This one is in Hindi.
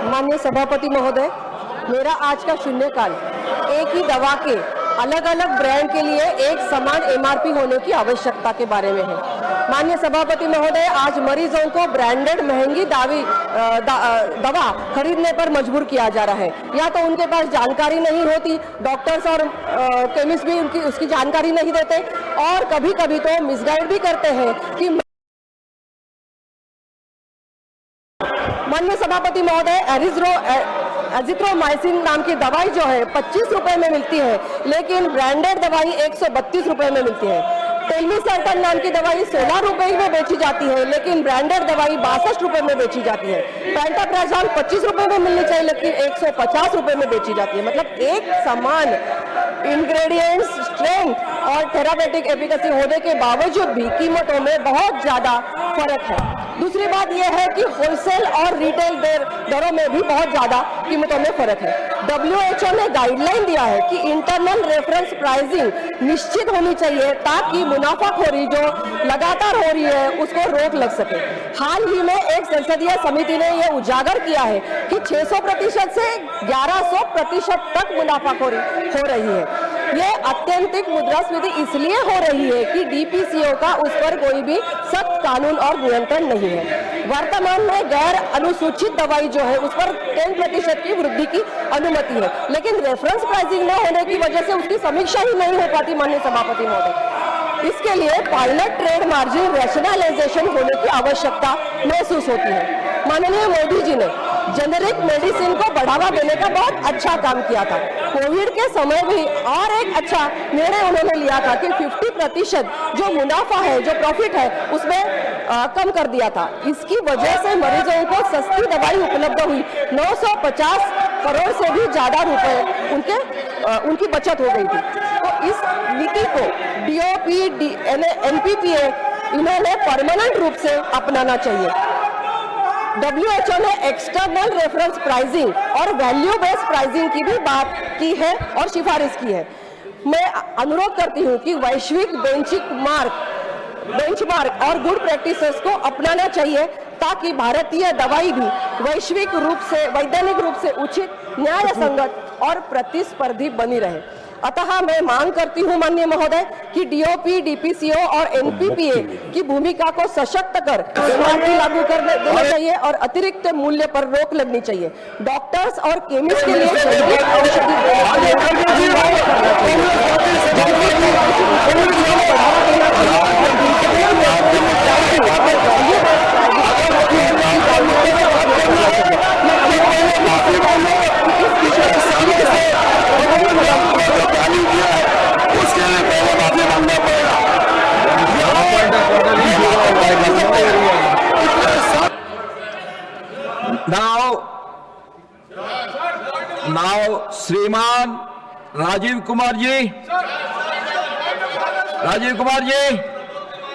माननीय सभापति महोदय, मेरा आज का शून्यकाल एक ही दवा के अलग अलग ब्रांड के लिए एक समान एमआरपी होने की आवश्यकता के बारे में है। माननीय सभापति महोदय, आज मरीजों को ब्रांडेड महंगी दवा खरीदने पर मजबूर किया जा रहा है। या तो उनके पास जानकारी नहीं होती, डॉक्टर्स और केमिस्ट भी उसकी जानकारी नहीं देते, और कभी कभी तो मिसगाइड भी करते हैं कि माननीय सभापति महोदय, एजिथ्रोमाइसिन नाम की दवाई जो है 25 रुपए में मिलती है, लेकिन ब्रांडेड दवाई 132 रुपए में मिलती है। टेल्मिसर्टन नाम की दवाई 16 रुपए में बेची जाती है, लेकिन ब्रांडेड दवाई 62 रुपए में बेची जाती है। पेंटाप्राजोल 25 रुपए में मिलनी चाहिए, लेकिन 150 रुपए में बेची जाती है। मतलब एक समान इंग्रेडिएंट्स, स्ट्रेंथ और थेरापेटिक एफिकेसी होने के बावजूद भी कीमतों में बहुत ज्यादा फर्क है। दूसरी बात यह है कि होलसेल और रिटेल दरों में भी बहुत ज्यादा कीमतों में फर्क है। WHO ने गाइडलाइन दिया है कि इंटरनल रेफरेंस प्राइसिंग निश्चित होनी चाहिए ताकि मुनाफाखोरी जो लगातार हो रही है उसको रोक लग सके। हाल ही में एक संसदीय समिति ने यह उजागर किया है कि 600% से 1100% तक मुनाफाखोरी हो रही है। ये अत्यंतिक मुद्रास्फीति इसलिए हो रही है कि DPCO का उस पर कोई भी सख्त कानून और नियंत्रण नहीं है। वर्तमान में गैर अनुसूचित दवाई जो है उस पर 10% की वृद्धि की अनुमति है, लेकिन रेफरेंस प्राइसिंग न होने की वजह से उसकी समीक्षा ही नहीं हो पाती। माननीय सभापति महोदय, इसके लिए पायलट ट्रेड मार्जिन रैशनलाइजेशन होने की आवश्यकता महसूस होती है। माननीय मोदी जी ने जेनेरिक मेडिसिन को बढ़ावा देने का बहुत अच्छा काम किया था। कोविड के समय भी और एक अच्छा निर्णय उन्होंने लिया था कि 50% जो मुनाफा है, जो प्रॉफिट है, उसमें कम कर दिया था। इसकी वजह से मरीजों को सस्ती दवाई उपलब्ध हुई। 950 करोड़ से भी ज्यादा रुपए उनकी बचत हो गई थी। तो इस नीति को DOP, NPPA इन्होंने परमानेंट रूप से अपनाना चाहिए। WHO ने एक्सटर्नल रेफरेंस प्राइसिंग और वैल्यू बेस्ड प्राइसिंग की भी बात की है और सिफारिश की है। मैं अनुरोध करती हूं कि वैश्विक बेंचमार्क और गुड प्रैक्टिसेस को अपनाना चाहिए ताकि भारतीय दवाई भी वैश्विक वैज्ञानिक रूप से उचित, न्याय संगत और प्रतिस्पर्धी बनी रहे। अतः मैं मांग करती हूं माननीय महोदय कि DOP, DPCO और NPPA की भूमिका को सशक्त कर एमआरपी लागू कर देना चाहिए और अतिरिक्त मूल्य पर रोक लगनी चाहिए। डॉक्टर्स और केमिस्ट के लिए Now, श्रीमान राजीव कुमार जी।